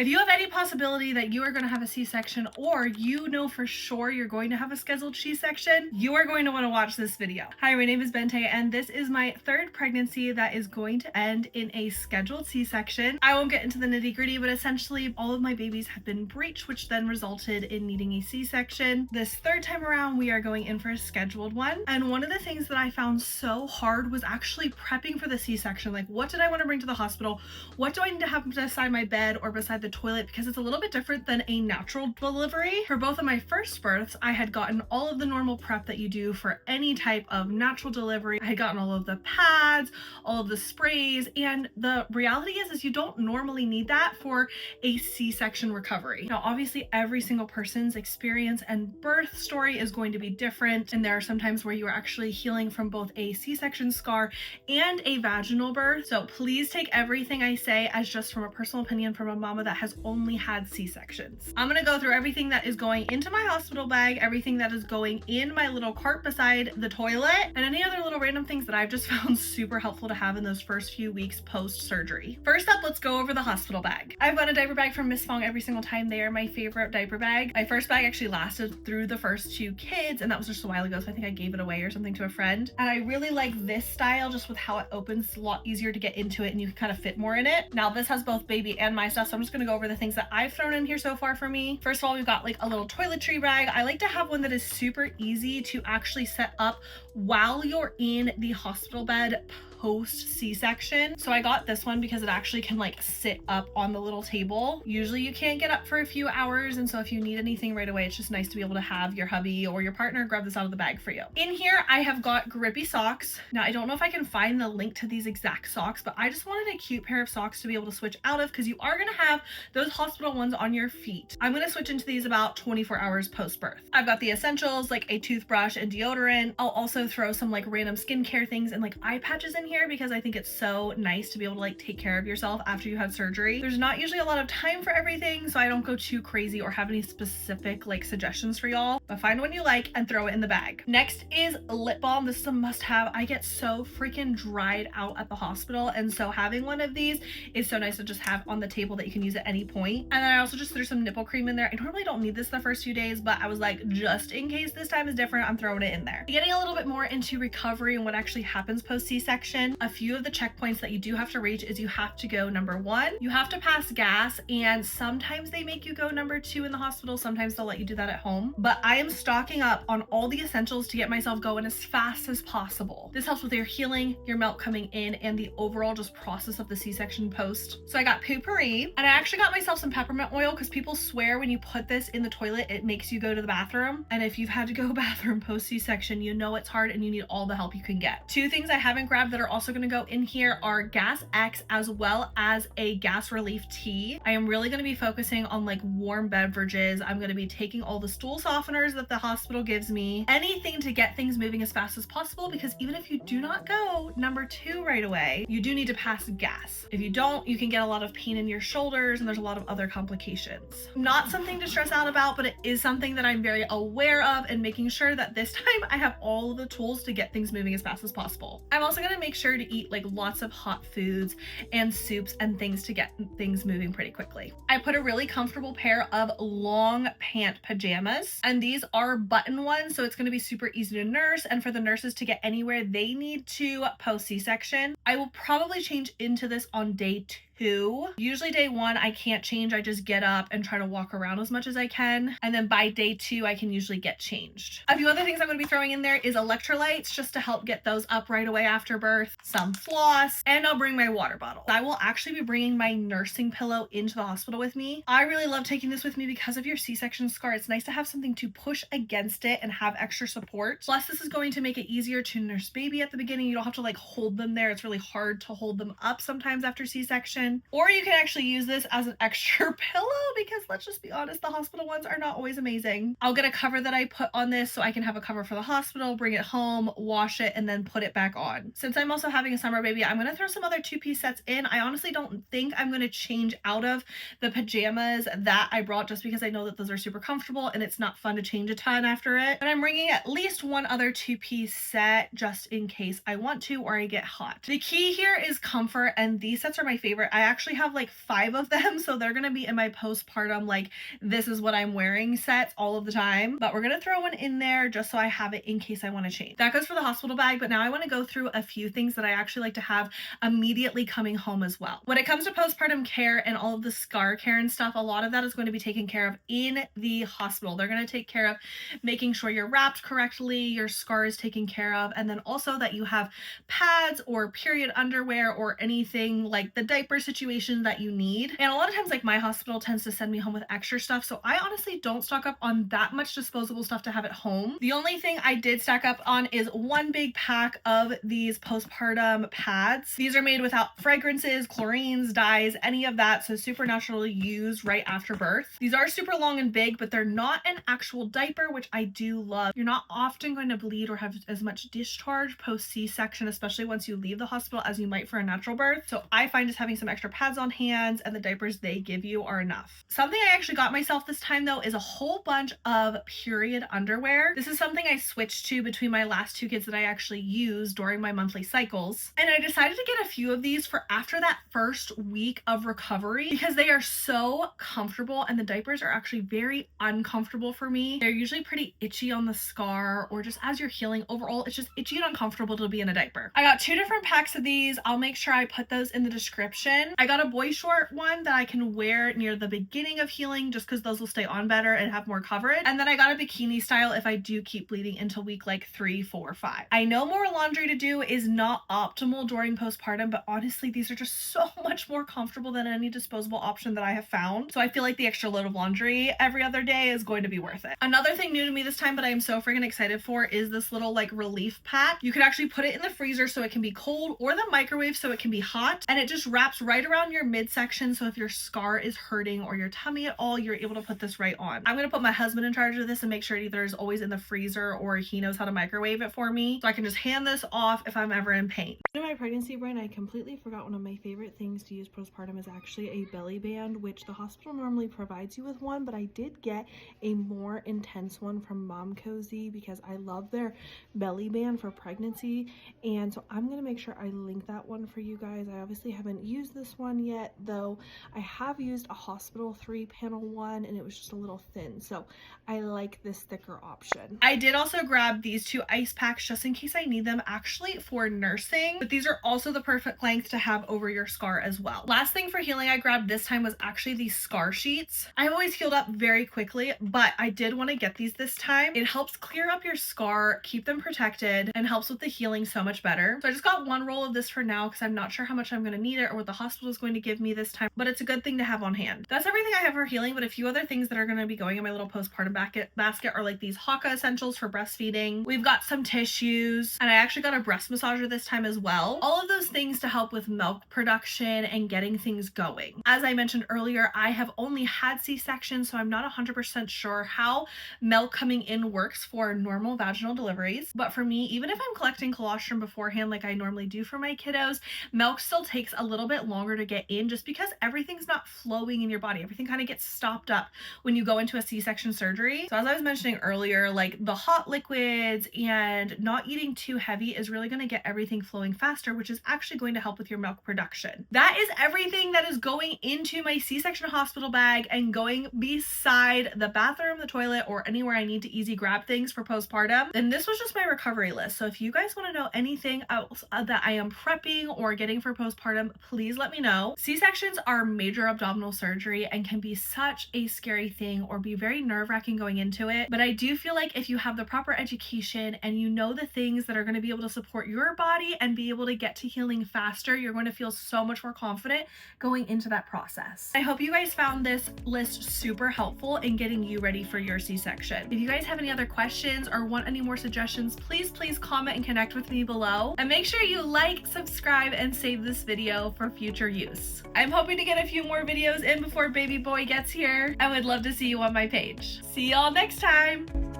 If you have any possibility that you are going to have a C-section, or you know for sure you're going to have a scheduled C-section, you are going to want to watch this video. Hi, my name is Bente, and this is my third pregnancy that is going to end in a scheduled C-section. I won't get into the nitty-gritty, but essentially all of my babies have been breached, which then resulted in needing a C-section. This third time around, we are going in for a scheduled one. And one of the things that I found so hard was actually prepping for the C-section. Like, what did I want to bring to the hospital? What do I need to have beside my bed or beside the toilet? Because it's a little bit different than a natural delivery. For both of my first births, I had gotten all of the normal prep that you do for any type of natural delivery. I had gotten all of the pads, all of the sprays, and the reality is you don't normally need that for a C-section recovery. Now, obviously, every single person's experience and birth story is going to be different, and there are some times where you are actually healing from both a C-section scar and a vaginal birth. So please take everything I say as just from a personal opinion from a mama that has only had C-sections. I'm gonna go through everything that is going into my hospital bag, everything that is going in my little cart beside the toilet, and any other little random things that I've just found super helpful to have in those first few weeks post-surgery. First up, let's go over the hospital bag. I've got a diaper bag from Miss Fong every single time. They are my favorite diaper bag. My first bag actually lasted through the first two kids, and that was just a while ago, so I think I gave it away or something to a friend. And I really like this style just with how it opens. It's a lot easier to get into it and you can kind of fit more in it. Now this has both baby and my stuff, so I'm just gonna go over the things that I've thrown in here so far for me. First of all, we've got like a little toiletry bag. I like to have one that is super easy to actually set up while you're in the hospital bed post C-section. So I got this one because it actually can like sit up on the little table. Usually you can't get up for a few hours, and so if you need anything right away, it's just nice to be able to have your hubby or your partner grab this out of the bag for you. In here, I have got grippy socks. Now, I don't know if I can find the link to these exact socks, but I just wanted a cute pair of socks to be able to switch out of because you are gonna have those hospital ones on your feet. I'm gonna switch into these about 24 hours post-birth. I've got the essentials like a toothbrush and deodorant. I'll also throw some like random skincare things and like eye patches in here because I think it's so nice to be able to like take care of yourself after you had surgery. There's not usually a lot of time for everything, so I don't go too crazy or have any specific like suggestions for y'all, but find one you like and throw it in the bag. Next is lip balm. This is a must-have. I get so freaking dried out at the hospital, and so having one of these is so nice to just have on the table that you can use at any point. And then I also just threw some nipple cream in there. I normally don't need this the first few days, but I was like, just in case this time is different, I'm throwing it in there. Getting a little bit more into recovery and what actually happens post C-section, a few of the checkpoints that you do have to reach is you have to go number 1, you have to pass gas, and sometimes they make you go number 2 in the hospital, sometimes they'll let you do that at home. But I am stocking up on all the essentials to get myself going as fast as possible. This helps with your healing, your milk coming in, and the overall just process of the C-section post. So I got Poo-Pourri, and I actually got myself some peppermint oil because people swear when you put this in the toilet, it makes you go to the bathroom. And if you've had to go bathroom post C-section, you know it's hard and you need all the help you can get. Two things I haven't grabbed that are also gonna go in here are Gas X as well as a gas relief tea. I am really gonna be focusing on like warm beverages. I'm gonna be taking all the stool softeners that the hospital gives me, anything to get things moving as fast as possible, because even if you do not go number 2 right away, you do need to pass gas. If you don't, you can get a lot of pain in your shoulders and there's a lot of other complications. Not something to stress out about, but it is something that I'm very aware of, and making sure that this time I have all of the tools to get things moving as fast as possible. I'm also gonna make sure to eat like lots of hot foods and soups and things to get things moving pretty quickly. I put a really comfortable pair of long pant pajamas, and these are button ones, so it's going to be super easy to nurse and for the nurses to get anywhere they need to post C-section. I will probably change into this on day 2. Usually day 1 I can't change, I just get up and try to walk around as much as I can, and then by day 2 I can usually get changed. A few other things I'm going to be throwing in there is electrolytes, just to help get those up right away after birth, some floss, and I'll bring my water bottle. I will actually be bringing my nursing pillow into the hospital with me. I really love taking this with me because of your C-section scar. It's nice to have something to push against it and have extra support. Plus, this is going to make it easier to nurse baby at the beginning. You don't have to like hold them there. It's really hard to hold them up sometimes after C-section. Or you can actually use this as an extra pillow, because let's just be honest, the hospital ones are not always amazing. I'll get a cover that I put on this so I can have a cover for the hospital, bring it home, wash it, and then put it back on. Since I'm also having a summer baby, I'm gonna throw some other 2-piece sets in. I honestly don't think I'm gonna change out of the pajamas that I brought, just because I know that those are super comfortable and it's not fun to change a ton after it. But I'm bringing at least one other 2-piece set just in case I want to or I get hot. The key here is comfort, and these sets are my favorite. I I actually have like 5 of them, so they're gonna be in my postpartum, like, this is what I'm wearing sets all of the time. But we're gonna throw one in there just so I have it in case I want to change. That goes for the hospital bag, but now I want to go through a few things that I actually like to have immediately coming home as well. When it comes to postpartum care and all of the scar care and stuff, a lot of that is going to be taken care of in the hospital. They're going to take care of making sure you're wrapped correctly, your scar is taken care of, and then also that you have pads or period underwear or anything like the diaper situation that you need. And a lot of times, like, my hospital tends to send me home with extra stuff, so I honestly don't stock up on that much disposable stuff to have at home. The only thing I did stack up on is one big pack of these postpartum pads. These are made without fragrances, chlorines, dyes, any of that, so super naturally used right after birth. These are super long and big, but they're not an actual diaper, which I do love. You're not often going to bleed or have as much discharge post C-section, especially once you leave the hospital, as you might for a natural birth. So I find just having some extra pads on hand and the diapers they give you are enough. Something I actually got myself this time though is a whole bunch of period underwear. This is something I switched to between my last 2 kids that I actually use during my monthly cycles. And I decided to get a few of these for after that first week of recovery because they are so comfortable, and the diapers are actually very uncomfortable for me. They're usually pretty itchy on the scar, or just as you're healing overall, it's just itchy and uncomfortable to be in a diaper. I got 2 different packs of these. I'll make sure I put those in the description. I got a boy short one that I can wear near the beginning of healing just because those will stay on better and have more coverage. And then I got a bikini style if I do keep bleeding into week like 3, 4, 5. I know more laundry to do is not optimal during postpartum, but honestly, these are just so much more comfortable than any disposable option that I have found. So I feel like the extra load of laundry every other day is going to be worth it. Another thing new to me this time, but I am so freaking excited for, is this little like relief pack. You can actually put it in the freezer so it can be cold, or the microwave so it can be hot, and it just wraps right around your midsection. So if your scar is hurting or your tummy at all, you're able to put this right on. I'm gonna put my husband in charge of this and make sure it either is always in the freezer or he knows how to microwave it for me, so I can just hand this off if I'm ever in pain. In my pregnancy brain, I completely forgot one of my favorite things to use postpartum is actually a belly band, which the hospital normally provides you with one, but I did get a more intense one from Mom Cozy because I love their belly band for pregnancy, and so I'm gonna make sure I link that one for you guys. I obviously haven't used this one yet, though I have used a hospital 3-panel one and it was just a little thin, so I like this thicker option. I did also grab these 2 ice packs just in case I need them, actually for nursing, but these are also the perfect length to have over your scar as well. Last thing for healing I grabbed this time was actually these scar sheets. I've always healed up very quickly, but I did want to get these this time. It helps clear up your scar, keep them protected, and helps with the healing so much better. So I just got 1 roll of this for now because I'm not sure how much I'm going to need it or what the hospital is going to give me this time, but it's a good thing to have on hand. That's everything I have for healing, but a few other things that are going to be going in my little postpartum basket are like these Haka essentials for breastfeeding. We've got some tissues, and I actually got a breast massager this time as well. All of those things to help with milk production and getting things going. As I mentioned earlier, I have only had C-section, so I'm not 100% sure how milk coming in works for normal vaginal deliveries. But for me, even if I'm collecting colostrum beforehand like I normally do for my kiddos, milk still takes a little bit longer to get in just because everything's not flowing in your body. Everything kind of gets stopped up when you go into a C-section surgery. So as I was mentioning earlier, like the hot liquids and not eating too heavy is really going to get everything flowing faster, which is actually going to help with your milk production. That is everything that is going into my C-section hospital bag and going beside the bathroom, the toilet, or anywhere I need to easy grab things for postpartum. And this was just my recovery list. So if you guys want to know anything else that I am prepping or getting for postpartum, please let me know. C-sections are major abdominal surgery and can be such a scary thing or be very nerve-wracking going into it. But I do feel like if you have the proper education and you know the things that are going to be able to support your body and be able to get to healing faster, you're going to feel so much more confident going into that process. I hope you guys found this list super helpful in getting you ready for your C-section. If you guys have any other questions or want any more suggestions, please comment and connect with me below. And make sure you like, subscribe, and save this video for future use. I'm hoping to get a few more videos in before baby boy gets here. I would love to see you on my page. See y'all next time.